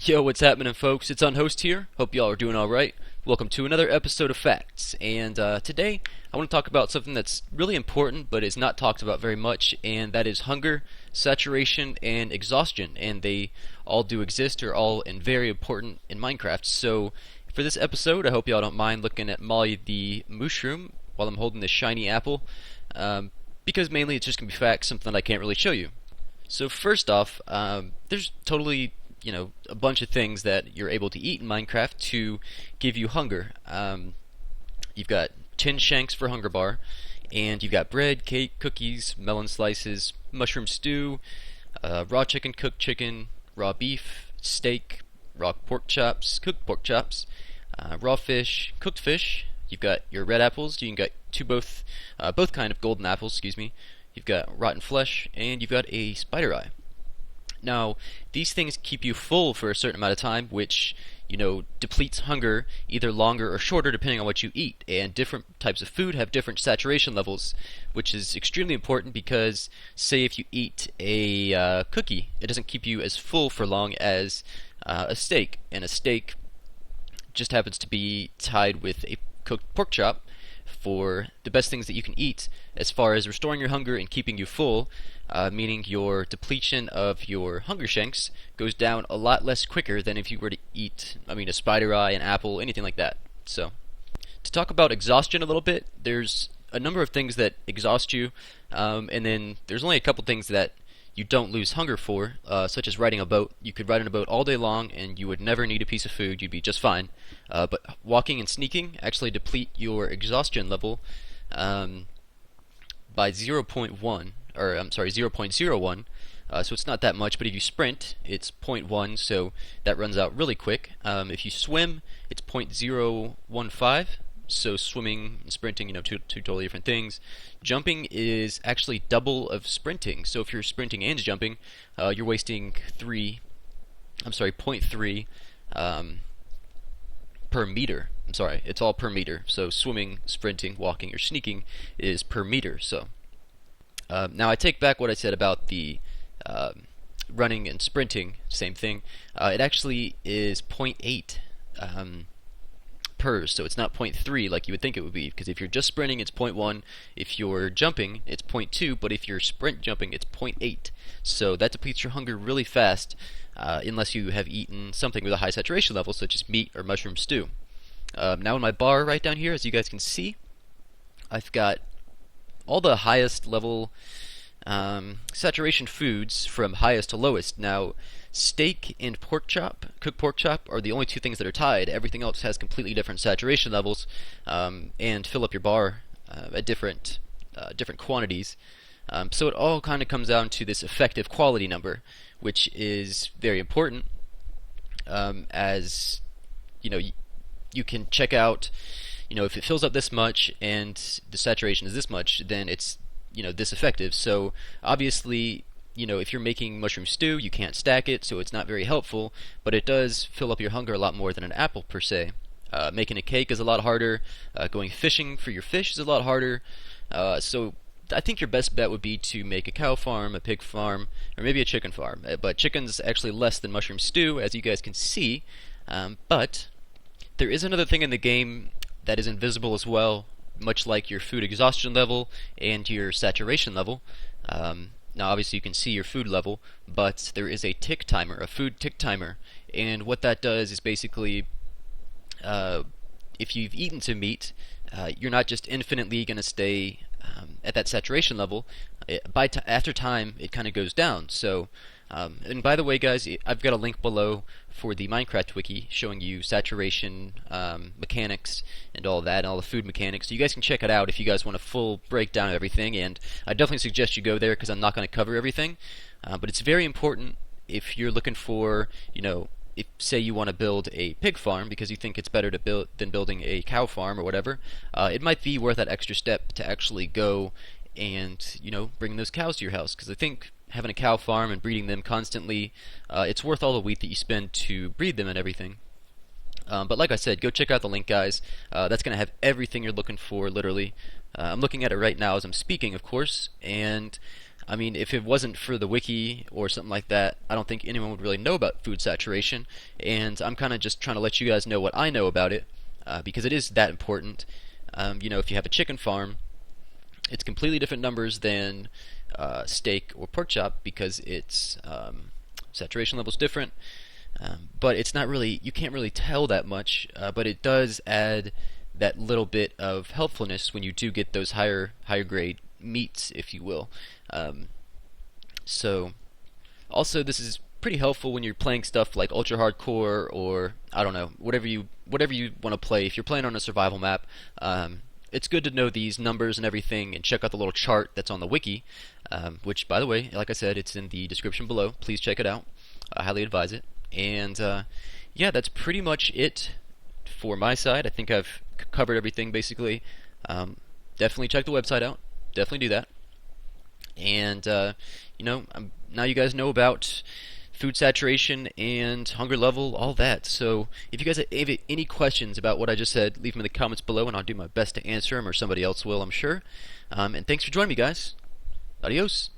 Yo, what's happening, folks? It's UNHOST here. Hope y'all are doing alright. Welcome to another episode of Facts. And today, I want to talk about something that's really important but is not talked about very much, and that is hunger, saturation, and exhaustion. And they all do exist, are all very important in Minecraft. So, for this episode, I hope y'all don't mind looking at Molly the mushroom while I'm holding this shiny apple, because mainly it's just going to be facts, something that I can't really show you. So, first off, there's totally a bunch of things that you're able to eat in Minecraft to give you hunger. You've got tin shanks for hunger bar, and you've got bread, cake, cookies, melon slices, mushroom stew, raw chicken, cooked chicken, raw beef, steak, raw pork chops, cooked pork chops, raw fish, cooked fish. You've got your red apples. You can get both kind of golden apples. Excuse me. You've got rotten flesh, and you've got a spider eye. Now, these things keep you full for a certain amount of time, which, depletes hunger either longer or shorter depending on what you eat. And different types of food have different saturation levels, which is extremely important because, say, if you eat a cookie, it doesn't keep you as full for long as a steak. And a steak just happens to be tied with a cooked pork chop for the best things that you can eat as far as restoring your hunger and keeping you full, meaning your depletion of your hunger shanks goes down a lot less quicker than if you were to eat, a spider eye, an apple, anything like that. So, to talk about exhaustion a little bit, there's a number of things that exhaust you, and then there's only a couple things that you don't lose hunger for, such as riding a boat. You could ride on a boat all day long and you would never need a piece of food, you'd be just fine. But walking and sneaking actually deplete your exhaustion level by 0.1, or I'm sorry, 0.01. So it's not that much, but if you sprint, it's zero point 0.1, so that runs out really quick. If you swim, it's 0.015. So swimming and sprinting, two totally different things. Jumping is actually double of sprinting. So if you're sprinting and jumping, you're wasting zero point 0.3 per meter. I'm sorry, it's all per meter. So swimming, sprinting, walking, or sneaking is per meter. So now I take back what I said about the running and sprinting. Same thing. It actually is zero point 0.8. Pers, so it's not 0.3 like you would think it would be, because if you're just sprinting it's 0.1, if you're jumping it's 0.2, but if you're sprint jumping it's 0.8. So that depletes your hunger really fast, unless you have eaten something with a high saturation level such as meat or mushroom stew. Now in my bar right down here, as you guys can see, I've got all the highest level saturation foods from highest to lowest. Now, steak and pork chop, cooked pork chop, are the only two things that are tied. Everything else has completely different saturation levels, and fill up your bar at different quantities. So it all kind of comes down to this effective quality number, which is very important, as you can check out, if it fills up this much and the saturation is this much, then it's this effective. So obviously, if you're making mushroom stew, you can't stack it, so it's not very helpful, but it does fill up your hunger a lot more than an apple per se. Making a cake is a lot harder. Going fishing for your fish is a lot harder. So I think your best bet would be to make a cow farm, a pig farm, or maybe a chicken farm. But chicken's actually less than mushroom stew, as you guys can see. But there is another thing in the game that is invisible as well, much like your food exhaustion level and your saturation level. Now obviously you can see your food level, but there is a tick timer, a food tick timer, and what that does is basically, if you've eaten some meat, you're not just infinitely going to stay at that saturation level. After time, it kind of goes down. So, and by the way, guys, I've got a link below for the Minecraft wiki showing you saturation mechanics and all that, and all the food mechanics. So you guys can check it out if you guys want a full breakdown of everything. And I definitely suggest you go there because I'm not going to cover everything. But it's very important if you're looking for, if say you want to build a pig farm because you think it's better to build than building a cow farm or whatever. It might be worth that extra step to actually go and bring those cows to your house, because I think having a cow farm and breeding them constantly, it's worth all the wheat that you spend to breed them and everything. But like I said, go check out the link, guys. That's going to have everything you're looking for, literally. I'm looking at it right now as I'm speaking, of course, and I mean, if it wasn't for the wiki or something like that, I don't think anyone would really know about food saturation. And I'm kind of just trying to let you guys know what I know about it, because it is that important. If you have a chicken farm, it's completely different numbers than steak or pork chop because its saturation level is different. But it's not really, you can't really tell that much, but it does add that little bit of helpfulness when you do get those higher grade meats, if you will. So also this is pretty helpful when you're playing stuff like ultra hardcore, or I don't know, whatever you want to play. If you're playing on a survival map, it's good to know these numbers and everything, and check out the little chart that's on the wiki, which, by the way, like I said, it's in the description below. Please check it out. I highly advise it. And yeah, that's pretty much it for my side. I think I've covered everything basically. Definitely check the website out. Definitely do that. And now you guys know about food saturation and hunger level, all that. So if you guys have any questions about what I just said, leave them in the comments below, and I'll do my best to answer them, or somebody else will, I'm sure. And thanks for joining me, guys. Adios.